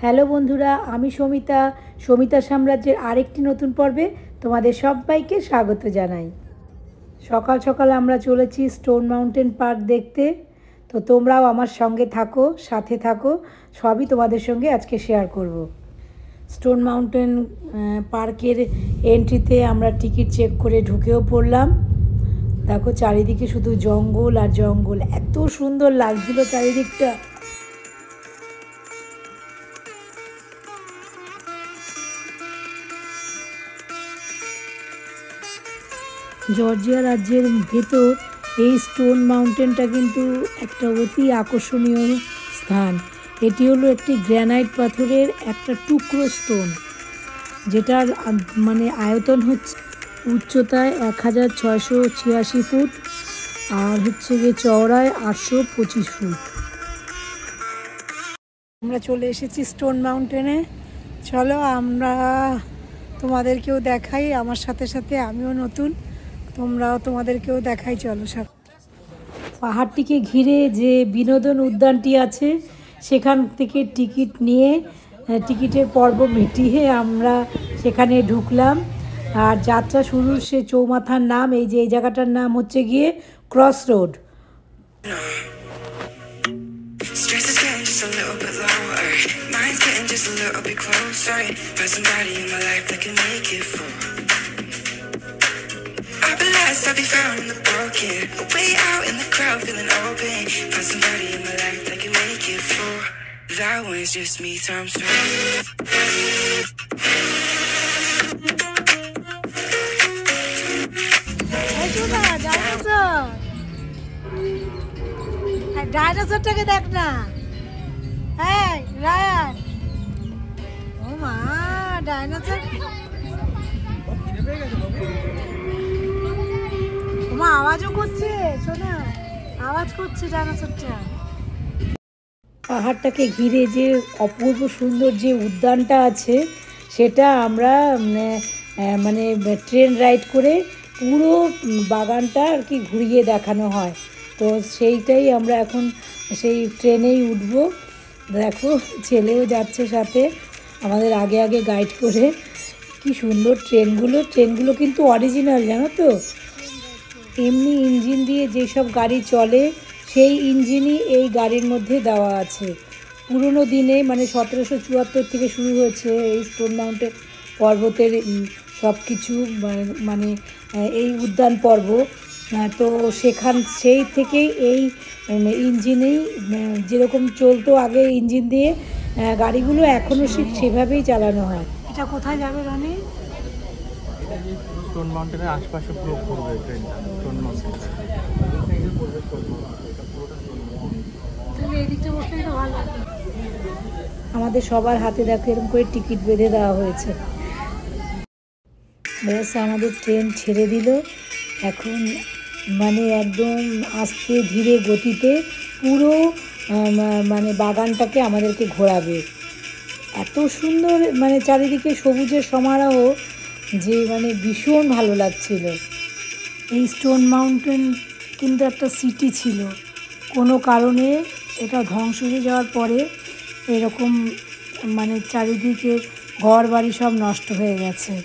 Hello বন্ধুরা, আমি সমিতা সাম্রাজ্যের আরেকটি নতুন পর্বে তোমাদের সবাইকে স্বাগত জানাই। সকাল সকাল আমরা চলেছি স্টোন মাউন্টেন পার্ক দেখতে। তো তোমরাও আমার সঙ্গে থাকো, সাথে থাকো, সবই তোমাদের সঙ্গে আজকে শেয়ার করব। স্টোন মাউন্টেন পার্কের এন্ট্রিতে আমরা টিকিট চেক করে ঢুকেও পড়লাম। দেখো চারিদিকে শুধু জঙ্গল আর জঙ্গল, এত সুন্দর লাগছিল চারিদিকটা। জর্জিয়া রাজ্যের ভেতর এই স্টোন মাউন্টেনটা কিন্তু একটা অতি আকর্ষণীয় স্থান। এটি হলো একটি গ্রানাইট পাথরের একটা টুকরো স্টোন, যেটার আয়তন হচ্ছে উচ্চতায় 1686 ফুট আর হচ্ছে গিয়ে চওড়ায় 825 ফুট। আমরা চলে এসেছি স্টোন মাউন্টেনে। চলো আমরা তোমাদেরকেও দেখাই, আমার সাথে সাথে আমিও নতুন, তোমাদেরকেও দেখাই। চলো সব পাহাড়টিকে ঘিরে যে বিনোদন উদ্যানটি আছে সেখান থেকে টিকিট নিয়ে টিকিটের পর্ব মিটিয়ে আমরা সেখানে ঢুকলাম। আর যাত্রা শুরুর সে চৌমাথার নাম, এই জায়গাটার নাম হচ্ছে গিয়ে cross road. I'll be found in the broken, way out in the crowd, feeling open. Find somebody in my life that can make it for. That one's just me times two. ডাইনোসরটাকে দেখ না। হ্যাঁ Ryan, ও মা dinosaur, মা আওয়াজও করছে, শোনা আওয়াজ করছে ডাইনোসরটা। পাহাড়টাকে ঘিরে যে অপূর্ব সুন্দর যে উদ্যানটা আছে সেটা আমরা ট্রেন রাইড করে পুরো বাগানটা আর কি ঘুরিয়ে দেখানো হয়। তো সেইটাই আমরা এখন সেই ট্রেনেই উঠব। দেখো ছেলেও যাচ্ছে সাথে আমাদের আগে আগে গাইড করে। কি সুন্দর ট্রেনগুলো কিন্তু অরিজিনাল, জানো তো। এমনি ইঞ্জিন দিয়ে যেসব গাড়ি চলে সেই ইঞ্জিনই এই গাড়ির মধ্যে দেওয়া আছে। পুরনো দিনে 1774 থেকে শুরু হয়েছে এই স্টোন মাউন্টেন পর্বতের সব কিছু এই উদ্যান পর্ব। তো সেই থেকেই এই ইঞ্জিনেই যেরকম চলতো আগে ইঞ্জিন দিয়ে গাড়িগুলো এখনও সেভাবেই চালানো হয়। এটা কোথায় যাবে রনি? স্টোন মাউন্টেনের আশপাশে পুরো ঘুরবে ট্রেনটা। স্টোন মাউন্টেন আমাদের সবার হাতে দেখো এরকম করে টিকিট বেঁধে দেওয়া হয়েছে। ব্যাস আমাদের ট্রেন ছেড়ে দিল। এখন একদম আস্তে ধীরে গতিতে পুরো বাগানটাকে আমাদেরকে ঘোরাবে। এত সুন্দর চারিদিকে সবুজের সমারোহ যে ভীষণ ভালো লাগছিল। এই স্টোন মাউন্টেন কিন্তু একটা সিটি ছিল, কোনো কারণে এটা ধ্বংস হয়ে যাওয়ার পরে এরকম চারিদিকে ঘর বাড়ি সব নষ্ট হয়ে গেছে।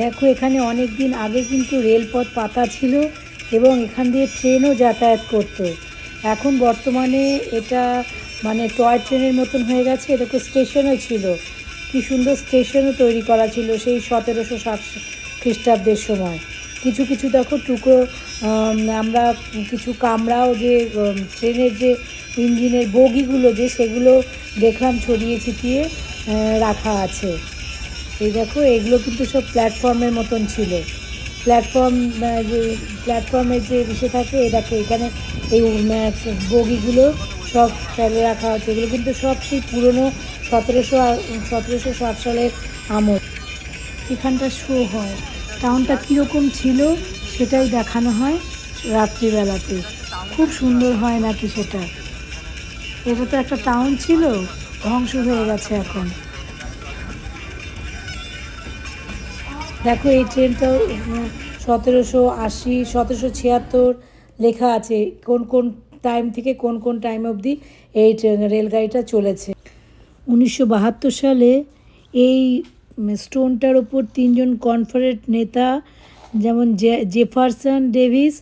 দেখো এখানে অনেক দিন আগে কিন্তু রেলপথ পাতা ছিল এবং এখান দিয়ে ট্রেনও যাতায়াত করতো। এখন বর্তমানে এটা টয় ট্রেনের মতন হয়ে গেছে। এরকম স্টেশনও ছিল, কি সুন্দর স্টেশনও তৈরি করা ছিল সেই 1760 খ্রিস্টাব্দের সময়। কিছু কিছু দেখো টুকরো আমরা কিছু কামরাও যে ট্রেনের যে ইঞ্জিনের বগিগুলো যে সেগুলো দেখলাম ছড়িয়ে ছিটিয়ে রাখা আছে। এই দেখো এগুলো কিন্তু সব প্ল্যাটফর্মের মতন ছিল। প্ল্যাটফর্মের যে বিষয় থাকে এ দেখো এখানে এই বগিগুলো সব ফেলে রাখা আছে। এগুলো কিন্তু সব সেই পুরনো 1760 সালের আমল। এখানটা শো হয়। টাউনটা কীরকম ছিল সেটাই দেখানো হয় রাত্রিবেলাতে। খুব সুন্দর হয় নাকি সেটা। এটা তো একটা টাউন ছিল, ধ্বংস হয়ে গেছে এখন। দেখো এই ট্রেনটাও 1780, 1776 লেখা আছে কোন কোন টাইম থেকে কোন কোন টাইম অবধি এই রেলগাড়িটা চলেছে। 1972 সালে এই স্টোনটার ওপর 3জন কনফারেন্ট নেতা যেমন জেফারসন ডেভিস,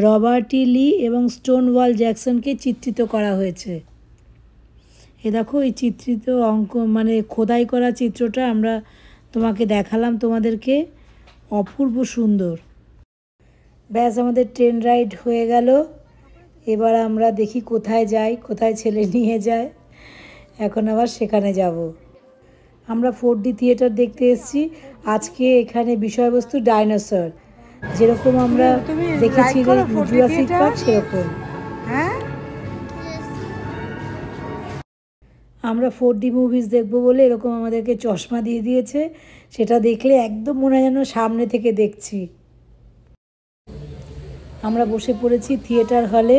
রবার্ট লি এবং স্টোনওয়াল জ্যাকসনকে চিত্রিত করা হয়েছে। এ দেখো এই চিত্রিত মানে খোদাই করা চিত্রটা আমরা তোমাকে দেখালাম তোমাদেরকে, অপূর্ব সুন্দর। ব্যাস আমাদের ট্রেন রাইড হয়ে গেল। এবার আমরা দেখি কোথায় যাই, কোথায় ছেলে নিয়ে যায়। এখন আবার সেখানে যাব। আমরা 4D থিয়েটার দেখতে এসেছি আজকে। এখানে বিষয়বস্তু ডাইনোসর, যেরকম আমরা দেখেছি জুরাসিক পার্ক সেরকম। হ্যাঁ, আমরা 4D মুভিজ দেখবো বলে এরকম আমাদেরকে চশমা দিয়ে দিয়েছে। সেটা দেখলে একদম মনে হয় যেন সামনে থেকে দেখছি। আমরা বসে পড়েছি থিয়েটার হলে।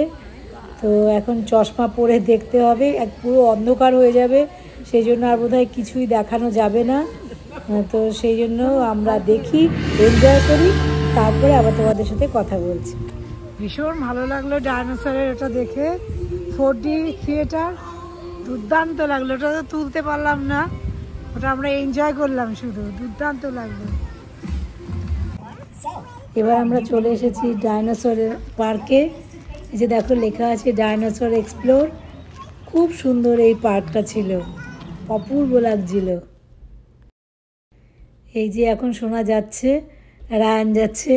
তো এখন চশমা পরে দেখতে হবে, পুরো অন্ধকার হয়ে যাবে, সেই জন্য আর বোধহয় কিছুই দেখানো যাবে না। তো সেই জন্য আমরা দেখি, এনজয় করি, তারপরে আবার তোমাদের সাথে কথা বলছি। ভীষণ ভালো লাগলো ডাইনোসরের ওটা দেখে। 4D থিয়েটার দুর্দান্ত লাগলো। ওটা তো তুলতে পারলাম না, ওটা আমরা এনজয় করলাম শুধু, দুর্দান্ত লাগলো। এবার আমরা চলে এসেছি ডাইনোসরের পার্কে। এই যে দেখো লেখা আছে ডাইনোসর এক্সপ্লোর। খুব সুন্দর এই পার্কটা ছিল, অপূর্ব লাগছিল। এই যে এখন শোনা যাচ্ছে রায়ান যাচ্ছে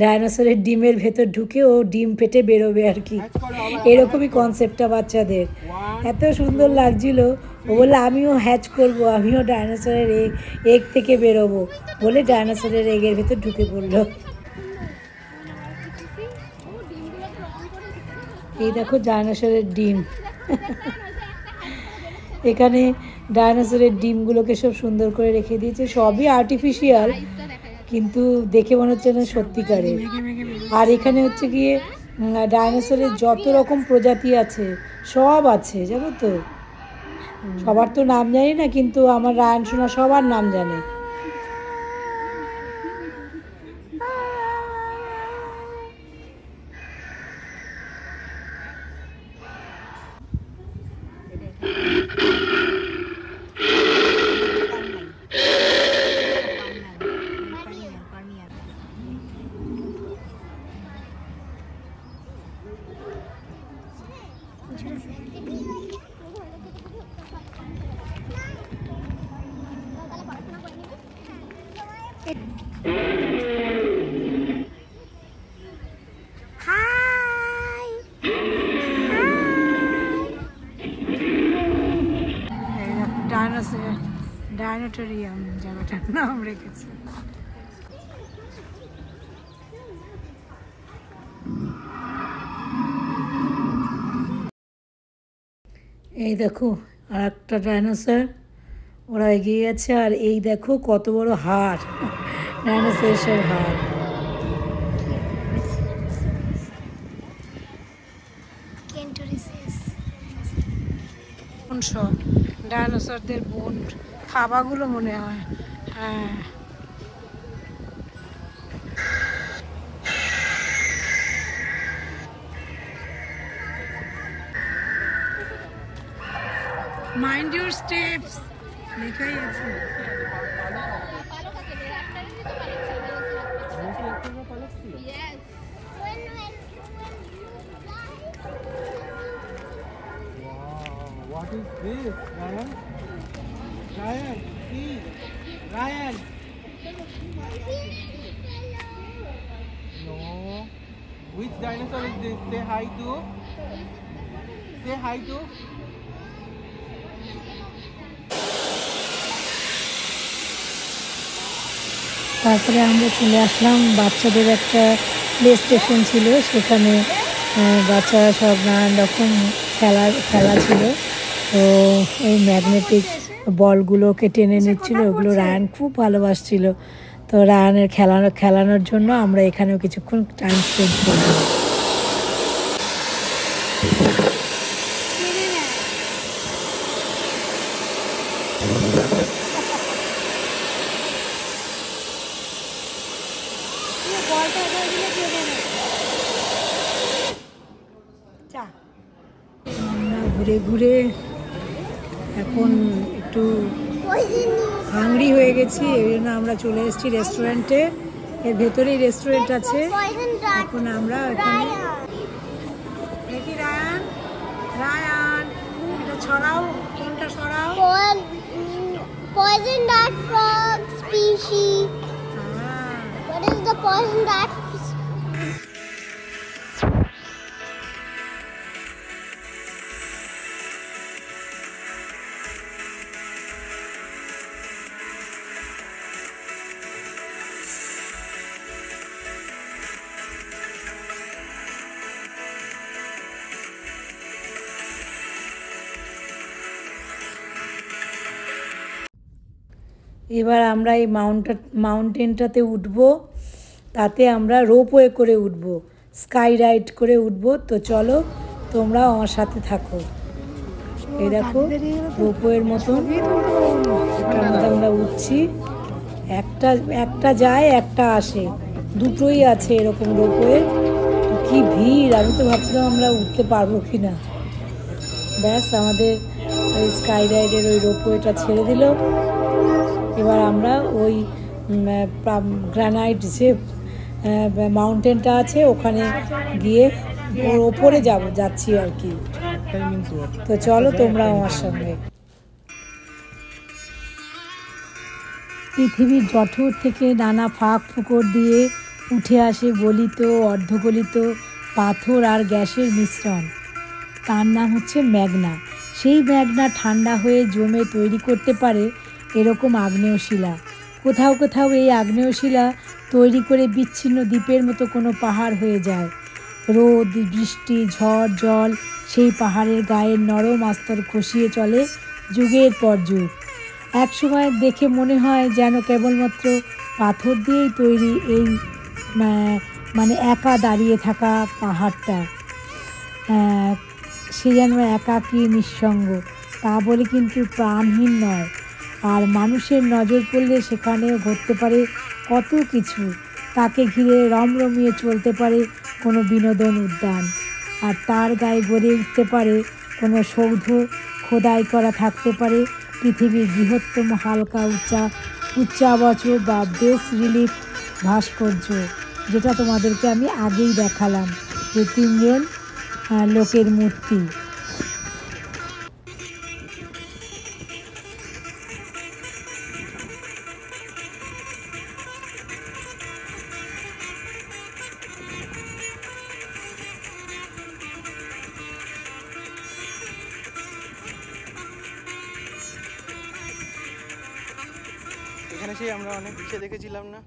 ডাইনোসরের ডিমের ভেতর ঢুকে ও ডিম পেটে বেরোবে আর কি, এরকমই কনসেপ্টটা বাচ্চাদের। এত সুন্দর লাগছিল। ও বললে আমিও হ্যাচ করব, আমিও ডাইনোসরের এগ থেকে বেরোবো বলে ডাইনোসরের এগের ভেতর ঢুকে পড়লো। এই দেখো ডাইনোসরের ডিম। এখানে ডাইনোসরের ডিমগুলোকে সব সুন্দর করে রেখে দিয়েছে, সবই আর্টিফিশিয়াল, কিন্তু দেখে মনে হচ্ছে না সত্যিকারের। আর এখানে হচ্ছে গিয়ে ডাইনোসরের যত রকম প্রজাতি আছে সব আছে, জানো তো। সবার তো নাম জানি না, কিন্তু আমার রায়ান সোনা সবার নাম জানে। ডাইনোটোরিয়াম জায়গাটার নাম রেখেছে। এই দেখো আর একটা ডাইনোসর, ওরা এগিয়ে গেছে। আর এই দেখো কত বড় হাড়, ডাইনোসরের হাড়। ডাইনোসরদের বোন খাবারগুলো মনে হয়। হ্যাঁ, মাইন্ড ইউর স্টেপস লেখাই আছে। What is this, Ryan? Ryan, see, Ryan. No. Which dinosaur is this? Say hi to. Say hi to. তারপরে আমরা চলে আসলাম, বাচ্চাদের একটা প্লে স্টেশন ছিল, সেখানে বাচ্চারা সব নানান রকম খেলা ছিল। তো ওই ম্যাগনেটিক বলগুলোকে টেনে নিচ্ছিল, ওগুলো রায়ান খুব ভালোবাসছিল। তো রায়ানের খেলানোর জন্য আমরা এখানেও কিছুক্ষণ টাইম স্পেন্ড করলাম। আমরা ঘুরে ঘুরে এখন একটু হাংরি হয়ে গেছি, এই জন্য আমরা চলে এসেছি রেস্টুরেন্টে। এর ভেতরেই রেস্টুরেন্ট আছে। এখন আমরা এখানে দেখি রায়ান, এটা ছড়াও, ফোনটা সরাও। Poison dart frog species. What is the poison dart? এবার আমরা এই মাউন্টেনটাতে উঠব, তাতে আমরা রোপওয়ে করে উঠব, স্কাই রাইড করে উঠব। তো চলো তোমরাও আমার সাথে থাকো। এই দেখো রোপওয়ের মতন এটার মধ্যে আমরা উঠছি। একটা যায় একটা আসে, দুটোই আছে এরকম রোপওয়ে। কি ভিড়! আমি তো ভাবছিলাম আমরা উঠতে পারবো কি না। ব্যাস আমাদের ওই স্কাই রাইডের ওই রোপওয়েটা ছেড়ে দিল। এবার আমরা ওই গ্রানাইট যে মাউন্টেনটা আছে ওখানে গিয়ে ওর ওপরে যাচ্ছি আর কি। তো চলো তোমরা আমার সঙ্গে। পৃথিবীর জঠর থেকে নানা ফাঁক ফুকর দিয়ে উঠে আসে গলিত অর্ধগলিত পাথর আর গ্যাসের মিশ্রণ। তার নাম হচ্ছে ম্যাগনা। সেই ম্যাগনা ঠান্ডা হয়ে জমে তৈরি করতে পারে এরকম আগ্নেয়শিলা। কোথাও কোথাও এই আগ্নেয়শিলা তৈরি করে বিচ্ছিন্ন দ্বীপের মতো কোনো পাহাড় হয়ে যায়। রোদ, বৃষ্টি, ঝড়, জল সেই পাহাড়ের গায়ের নরম আস্তর খসিয়ে চলে যুগের পর যুগ। একসময় দেখে মনে হয় যেন কেবলমাত্র পাথর দিয়েই তৈরি এই মানে একা দাঁড়িয়ে থাকা পাহাড়টা। সে যেন একাকী নিঃসঙ্গ, তা বলে কিন্তু প্রাণহীন নয়। আর মানুষের নজর পড়লে সেখানেও ঘটতে পারে কত কিছু। তাকে ঘিরে রমরমিয়ে চলতে পারে কোনো বিনোদন উদ্যান, আর তার গায়ে গড়ে উঠতে পারে কোনো সৌধ, খোদাই করা থাকতে পারে পৃথিবীর বৃহত্তম হালকা উচ্চাবচ বা বেস রিলিফ ভাস্কর্য, যেটা তোমাদেরকে আমি আগেই দেখালাম, যে 3জন লোকের মূর্তি। এখানে সেই আমরা অনেক নিচে দেখেছিলাম না?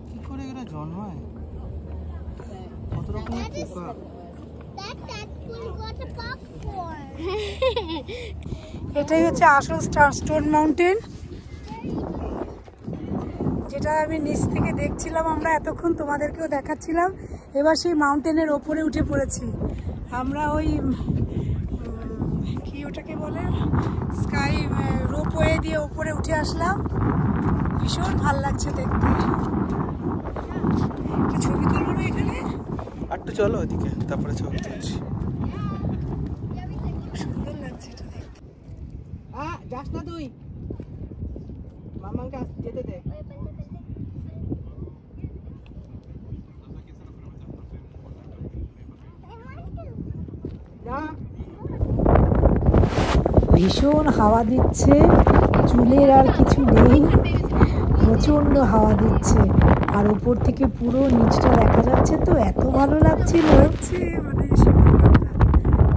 কি করে এরা জন্মায়? কত রকমের পোকা। এটাই হচ্ছে আসল স্টোন মাউন্টেন, যেটা আমি নিচ থেকে দেখছিলাম। আমরা এতক্ষণ তোমাদেরকেও দেখাচ্ছিলাম। এবার সেই মাউন্টেনের ওপরে উঠে পড়েছি আমরা। ওই কি ওটাকে বলে, স্কাই রোপওয়ে দিয়ে ওপরে উঠে আসলাম। ভীষণ ভাল লাগছে দেখতে। ছবি তুলবো না এখানে? একটু চলো ওদিকে, তারপরে ছবি তুলছি। সুন্দর লাগছে এটা দেখতে। যাস না তুই, মামাকে যেতে দে। ভীষণ হাওয়া দিচ্ছে, চুলের আর কিছু নেই, প্রচণ্ড হাওয়া দিচ্ছে। আর উপর থেকে পুরো নিচটা দেখা যাচ্ছে, তো এত ভালো লাগছিল। মানে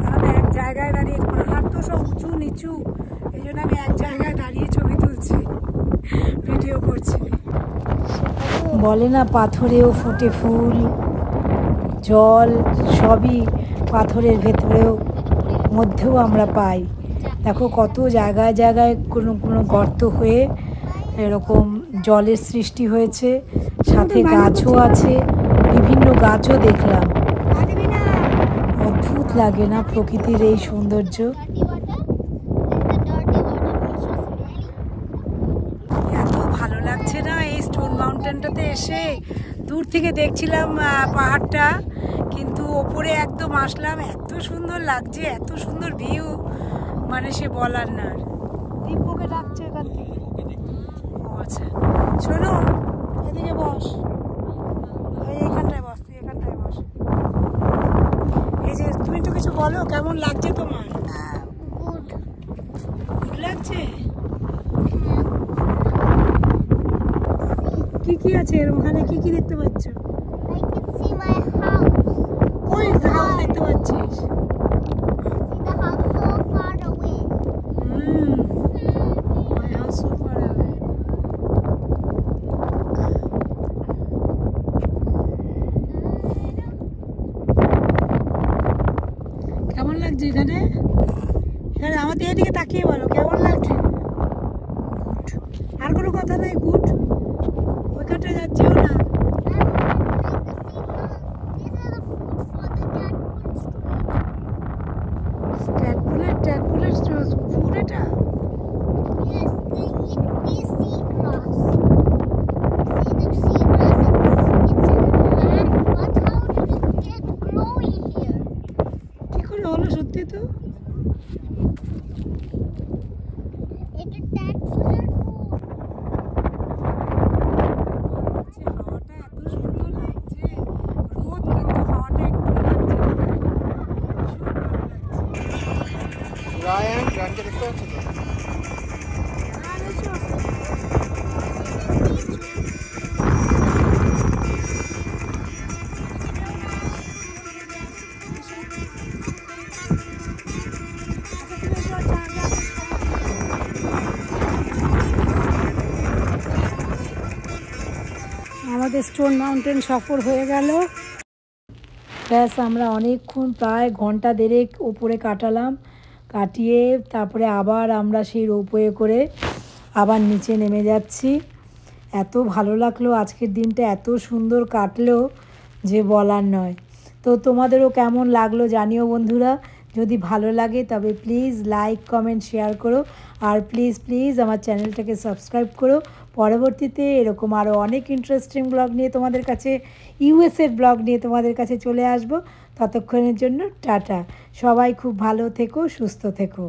কারণ এক জায়গায় দাঁড়িয়ে, পাহাড় তো সব উঁচু নিচু, এই জন্য আমি এক জায়গায় দাঁড়িয়ে ছবি তুলছি, ভিডিও করছি। বলে না পাথরেও ফোটে ফুল, জল সবই পাথরের ভেতরেও মধ্যেও আমরা পাই। দেখো কত জায়গায় জায়গায় কোনো কোনো গর্ত হয়ে এরকম জলের সৃষ্টি হয়েছে, সাথে গাছও আছে, বিভিন্ন গাছও দেখলাম। অদ্ভুত লাগে না প্রকৃতির এই সৌন্দর্য? এত ভালো লাগছে না এই স্টোন মাউন্টেনটাতে এসে। দূর থেকে দেখছিলাম পাহাড়টা, কিন্তু ওপরে একদম আসলাম, এত সুন্দর লাগছে, এত সুন্দর ভিউ, মানে সে বলার না। দিব্যকে ডাকছে এখান থেকে। ও আচ্ছা, শোনো এদিকে বস, এইখানটায় বস, তুই এখানটায় বস। এই যে তুমি একটু কিছু বলো, কেমন লাগছে তোমার? গুড লাগছে। কি কি আছে এর ওখানে, কি কি দেখতে পাচ্ছ? ওই হাউস দেখতে পাচ্ছিস? My house so far away. কেমন লাগছে এখানে? এখানে আমাদের এদিকে তাকিয়ে বলো কেমন লাগছে? আর কোনো কথা নাই, গুড। ওইখানটা যাচ্ছেও না। ট্যাডপুলের ফুড এটা? Yes, they eat this seagrass. See the seagrass? It's in land, but how did it get growing here? কি করে হলো সত্যি তো? It's a tadpole food. হাওয়াটা এত সুন্দর লাগছে, রোদ কিন্তু হাওয়াটা একটু লাগছে। Ryan, গানটা দেখতে পাচ্ছ তো? আমাদের স্টোন মাউন্টেন সফর হয়ে গেল। ব্যাস, আমরা অনেকক্ষণ প্রায় ঘন্টা দেড়েক ওপরে কাটালাম, কাটিয়ে তারপরে আবার আমরা সেই রোপওয়ে করে আবার নিচে নেমে যাচ্ছি। এত ভালো লাগলো, আজকের দিনটা এত সুন্দর কাটলো যে বলার নয়। তো তোমাদেরও কেমন লাগলো জানিও বন্ধুরা। যদি ভালো লাগে তবে প্লিজ লাইক কমেন্ট শেয়ার করো, আর প্লিজ প্লিজ আমার চ্যানেলটাকে সাবস্ক্রাইব করো। পরবর্তীতে এরকম আরও অনেক ইন্টারেস্টিং ব্লগ নিয়ে তোমাদের কাছে, ইউএসের ব্লগ নিয়ে তোমাদের কাছে চলে আসবো। ততক্ষণের জন্য টাটা, সবাই খুব ভালো থেকো, সুস্থ থেকো।